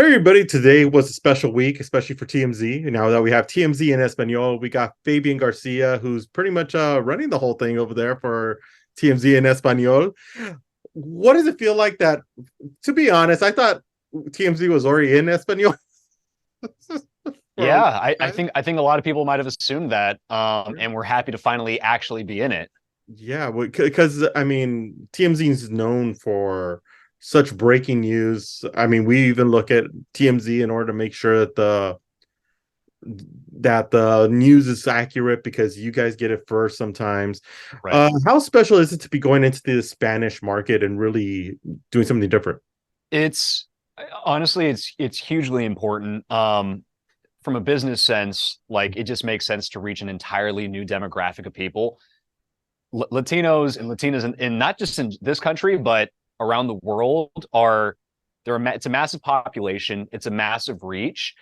Hey everybody, today was a special week, especially for TMZ. Now that we have TMZ in Espanol, we got Fabian Garcia, who's pretty much running the whole thing over there for TMZ in Espanol. What does it feel like that? To be honest, I thought TMZ was already in Espanol for a Yeah, long I time. think I think a lot of people might have assumed that, and we're happy to finally actually be in it. Yeah, because I mean, TMZ is known for such breaking news. I mean, we even look at TMZ in order to make sure that the news is accurate because you guys get it first sometimes. Right. How special is it to be going into the Spanish market and really doing something different? It's honestly it's hugely important. From a business sense, like it just makes sense to reach an entirely new demographic of people. Latinos and Latinas in not just in this country, but around the world it's a massive population, it's a massive reach.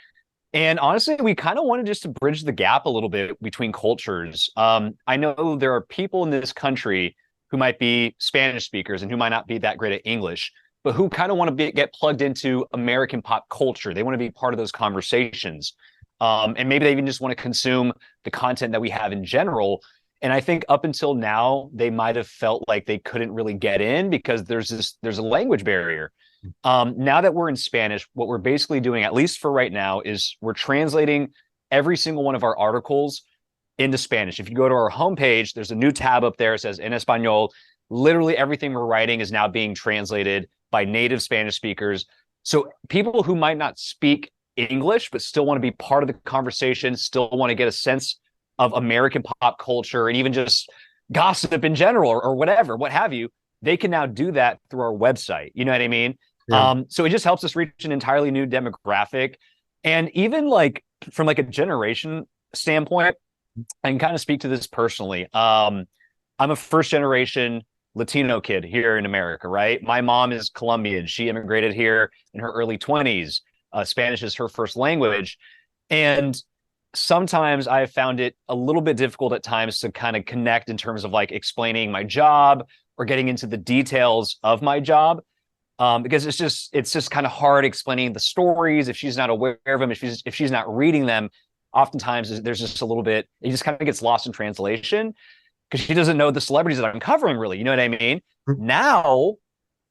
And honestly, we kind of wanted just to bridge the gap a little bit between cultures. I know there are people in this country who might be Spanish speakers and who might not be that great at English, but who kind of want to get plugged into American pop culture. They want to be part of those conversations. And maybe they even just want to consume the content that we have in general. And I think up until now, they might have felt like they couldn't really get in because there's a language barrier. Now that we're in Spanish, what we're basically doing, at least for right now, is we're translating every single one of our articles into Spanish. If you go to our homepage, there's a new tab up there. It says in Español. Literally everything we're writing is now being translated by native Spanish speakers. So people who might not speak English, but still want to be part of the conversation, still want to get a sense of American pop culture and even just gossip in general or whatever, what have you, they can now do that through our website. You know what I mean? Yeah. So it just helps us reach an entirely new demographic. And even like from like a generation standpoint, I can kind of speak to this personally. I'm a first generation Latino kid here in America, right? My mom is Colombian. She immigrated here in her early 20s. Spanish is her first language. And sometimes I have found it a little bit difficult at times to kind of connect in terms of like explaining my job or getting into the details of my job. Because it's just kind of hard explaining the stories if she's not aware of them, if she's not reading them. Oftentimes there's just a little bit, it just kind of gets lost in translation because she doesn't know the celebrities that I'm covering really. You know what I mean? Now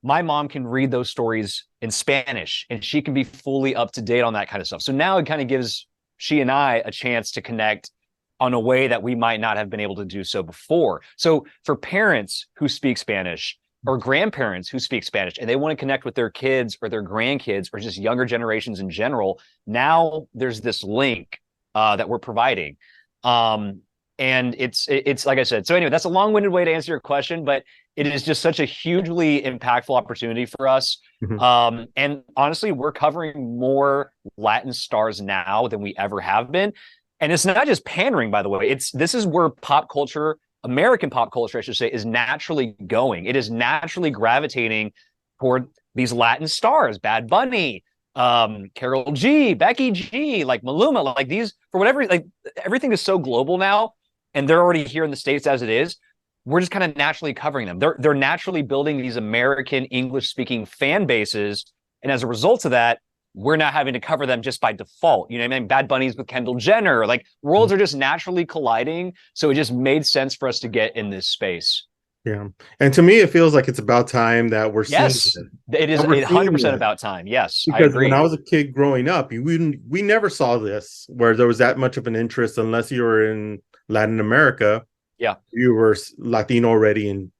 my mom can read those stories in Spanish and she can be fully up to date on that kind of stuff. So now it kind of gives she and I a chance to connect on a way that we might not have been able to do so before. So for parents who speak Spanish or grandparents who speak Spanish and they want to connect with their kids or their grandkids or just younger generations in general, now there's this link that we're providing. And it's like I said. So anyway, that's a long-winded way to answer your question, but it is just such a hugely impactful opportunity for us. Mhm. And honestly, we're covering more Latin stars now than we ever have been. And it's not just pandering, by the way. This is where pop culture, American pop culture, I should say, is naturally going. It is naturally gravitating toward these Latin stars, Bad Bunny, Carol G, Becky G, like Maluma, like these for whatever, like everything is so global now, and they're already here in the States as it is. We're just kind of naturally covering them. They're naturally building these American English speaking fan bases, and as a result of that, we're not having to cover them just by default. You know what I mean? Bad Bunny's with Kendall Jenner. Like worlds are just naturally colliding. So it just made sense for us to get in this space. Yeah. And to me, it feels like it's about time that we're seeing Yes, it. it is And we're seeing 100% it about time. Yes, I because when I agree. was a kid growing up, we never saw this where there was that much of an interest unless you were in Latin America. Yeah, You were Latino already and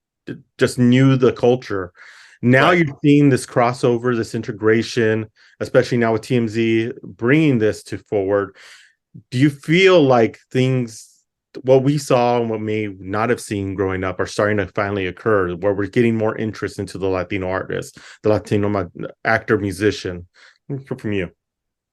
just knew the culture. Now right. you're seeing this crossover, this integration, especially now with TMZ bringing this to forward. Do you feel like things, what we saw and what may not have seen growing up, are starting to finally occur, where we're getting more interest into the Latino artist, the Latino actor, musician? From you.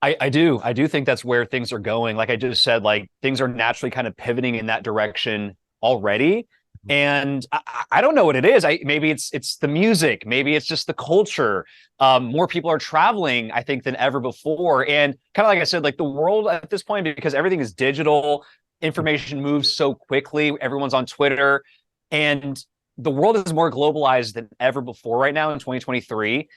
I do think that's where things are going. Like I just said, like things are naturally kind of pivoting in that direction already. And I don't know what it is. Maybe it's the music, maybe it's just the culture. More people are traveling, I think, than ever before. And kind of like I said, like the world at this point, because everything is digital, information moves so quickly. Everyone's on Twitter, and the world is more globalized than ever before right now in 2023.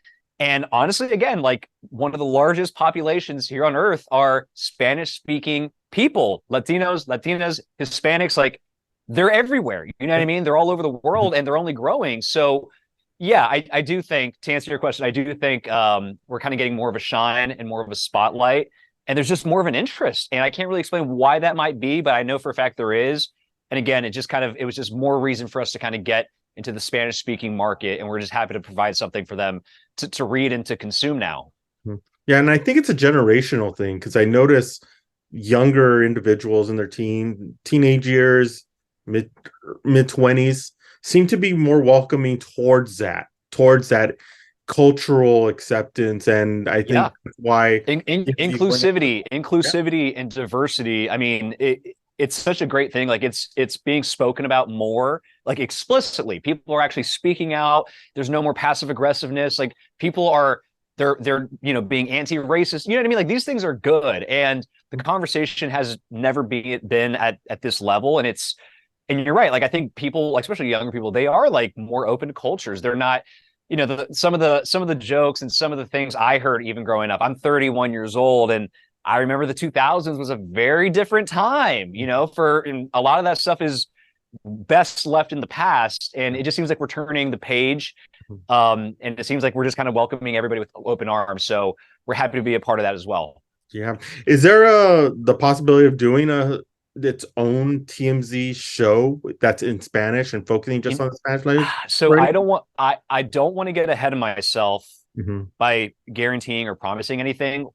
And honestly, again, like one of the largest populations here on earth are Spanish speaking people, Latinos, Latinas, Hispanics, like they're everywhere. You know what I mean? They're all over the world and they're only growing. So yeah, I do think, to answer your question, I do think we're kind of getting more of a shine and more of a spotlight. And there's just more of an interest. And I can't really explain why that might be, but I know for a fact there is. And again, it was just more reason for us to kind of get into the Spanish speaking market. And we're just happy to provide something for them to read and to consume now. Yeah, and I think it's a generational thing because I notice younger individuals in their teenage years, mid 20s, seem to be more welcoming towards that cultural acceptance, and I think that's why inclusivity and diversity. I mean, it's such a great thing. Like it's being spoken about more, like explicitly. People are actually speaking out. There's no more passive aggressiveness. Like people are they're being anti-racist. You know what I mean? Like these things are good, and the conversation has never been at this level. And you're right. Like I think people, like especially younger people, they are like more open to cultures. They're not, some of the jokes and some of the things I heard even growing up. I'm 31 years old, and I remember the 2000s was a very different time. And a lot of that stuff is best left in the past, and it just seems like we're turning the page. And it seems like we're just kind of welcoming everybody with open arms. So we're happy to be a part of that as well. Yeah. Is there the possibility of doing its own TMZ show that's in Spanish and focusing just on the Spanish language? So I don't want to get ahead of myself by guaranteeing or promising anything.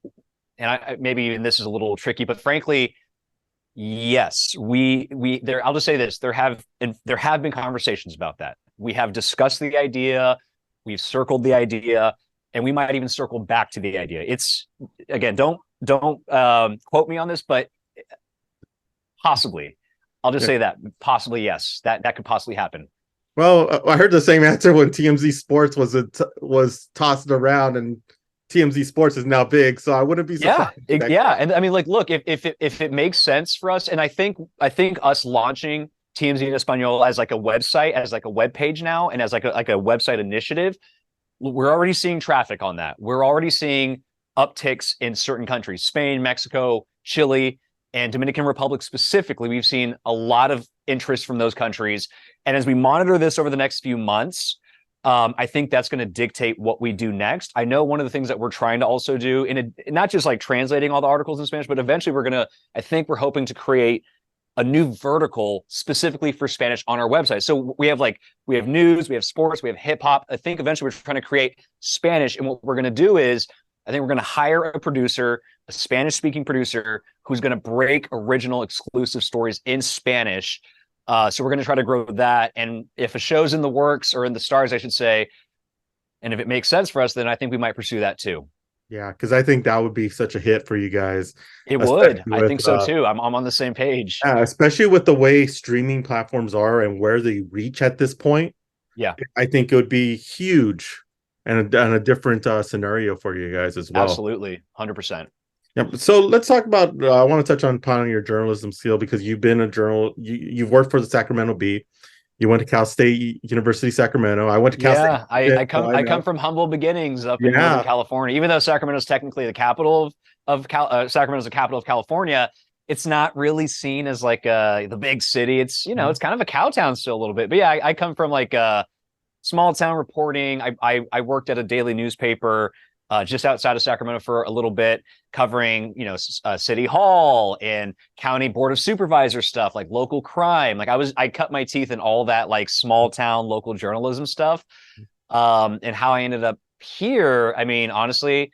And maybe even this is a little tricky, but frankly, yes, I'll just say this: there have been conversations about that. We have discussed the idea, we've circled the idea, and we might even circle back to the idea. It's, again, don't quote me on this, but possibly. I'll just say that possibly, yes, that could possibly happen. Well, I heard the same answer when TMZ Sports was tossed around, and TMZ Sports is now big, so I wouldn't be surprised. Yeah. And I mean, like, look, if it makes sense for us, and I think us launching TMZ in Español as like a website, as like a web page now, and as like a website initiative, we're already seeing traffic on that. We're already seeing upticks in certain countries, Spain, Mexico, Chile, and Dominican Republic specifically. We've seen a lot of interest from those countries. And as we monitor this over the next few months, I think that's going to dictate what we do next. I know one of the things that we're trying to also do, not just like translating all the articles in Spanish, but eventually we're hoping to create a new vertical specifically for Spanish on our website. So we have news, we have sports, we have hip hop. I think eventually we're trying to create Spanish. And what we're going to do is, I think we're going to hire a producer, a Spanish speaking producer, who's going to break original exclusive stories in Spanish. So we're going to try to grow that. And if a show's in the works, or in the stars, I should say, and if it makes sense for us, then I think we might pursue that too. Yeah, because I think that would be such a hit for you guys. It would. I think so too. I'm on the same page. Yeah, especially with the way streaming platforms are and where they reach at this point. Yeah, I think it would be huge and a different scenario for you guys as well. Absolutely, 100%. Yeah. So let's talk about. I want to touch on your journalism skill, because you've been you've worked for the Sacramento Bee. You went to Cal State University, Sacramento. I went to Cal State. I come from humble beginnings up in Northern California. Even though Sacramento is technically the capital of Sacramento's the capital of California, it's not really seen as like the big city. It's it's kind of a cow town still a little bit. But yeah, I come from like small town reporting. I worked at a daily newspaper just outside of Sacramento for a little bit, covering, City Hall and County Board of Supervisor stuff, like local crime. Like I cut my teeth in all that like small town local journalism stuff. And how I ended up here, I mean, honestly,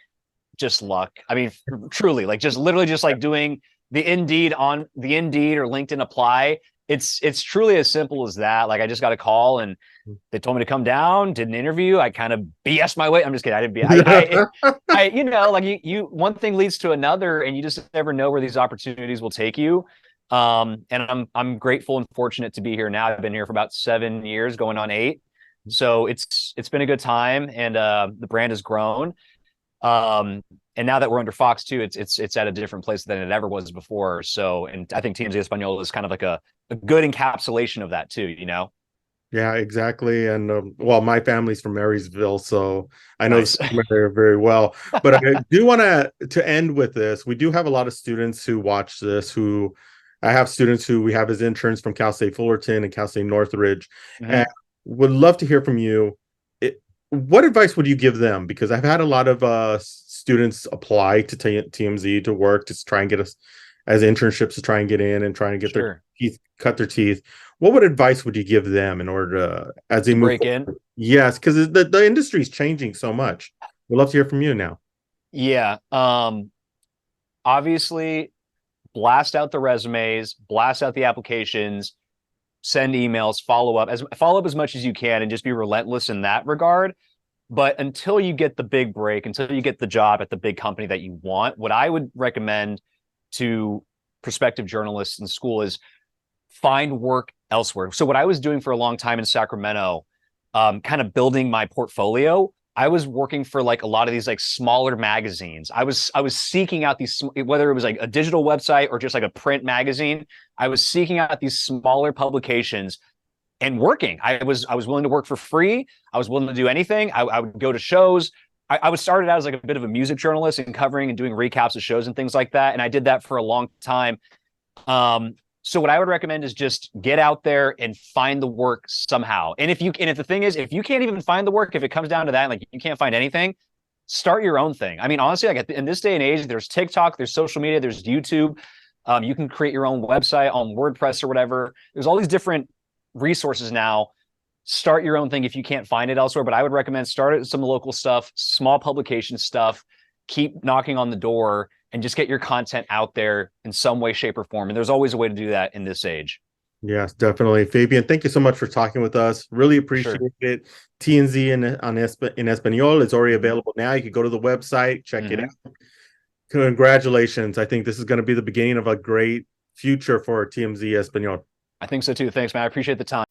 just luck. I mean, truly, like just literally just like doing the Indeed or LinkedIn apply. It's truly as simple as that. Like I just got a call and they told me to come down, did an interview. I kind of BS my way. I'm just kidding. I didn't like you one thing leads to another, and you just never know where these opportunities will take you. And I'm grateful and fortunate to be here now. I've been here for about 7 years, going on 8. So it's been a good time, and the brand has grown. And now that we're under Fox too, it's at a different place than it ever was before. So, and I think TMZ Español is kind of like a good encapsulation of that too, Yeah, exactly. And well, my family's from Marysville, so I know the Nice. stigma area very well. But I do want to end with this. We do have a lot of students who watch this. Who I have students who we have as interns from Cal State Fullerton and Cal State Northridge, and Mhm. would love to hear from you. What advice would you give them? Because I've had a lot of students apply to TMZ to work to try and get us as internships to try and get in and try and get their Sure. teeth cut their teeth. What would advice would you give them in order to as they To move break in. forward? Yes, because the industry is changing so much. We'd love to hear from you now. Yeah. Obviously, blast out the resumes, blast out the applications, send emails, follow up as much as you can, and just be relentless in that regard. But until you get the big break, until you get the job at the big company that you want, what I would recommend to prospective journalists in school is find work elsewhere. So what I was doing for a long time in Sacramento, kind of building my portfolio, I was working for like a lot of these like smaller magazines. I was seeking out these, whether it was like a digital website or just like a print magazine. I was seeking out these smaller publications and working. I was willing to work for free. I was willing to do anything. I would go to shows. I was started out as like a bit of a music journalist and covering and doing recaps of shows and things like that. And I did that for a long time. So what I would recommend is just get out there and find the work somehow. And if the thing is, if you can't even find the work, if it comes down to that, like you can't find anything, start your own thing. I mean, honestly, like in this day and age, there's TikTok, there's social media, there's YouTube. You can create your own website on WordPress or whatever. There's all these different resources now. Start your own thing if you can't find it elsewhere. But I would recommend start at some local stuff, small publication stuff, keep knocking on the door and just get your content out there in some way, shape, or form. And there's always a way to do that in this age. Yes, definitely. Fabian, thank you so much for talking with us. Really For sure. appreciate it. TNZ in Espanol is already available now. You can go to the website, check it Mm-hmm. out. Congratulations. I think this is going to be the beginning of a great future for TMZ Espanol. I think so too. Thanks, man. I appreciate the time.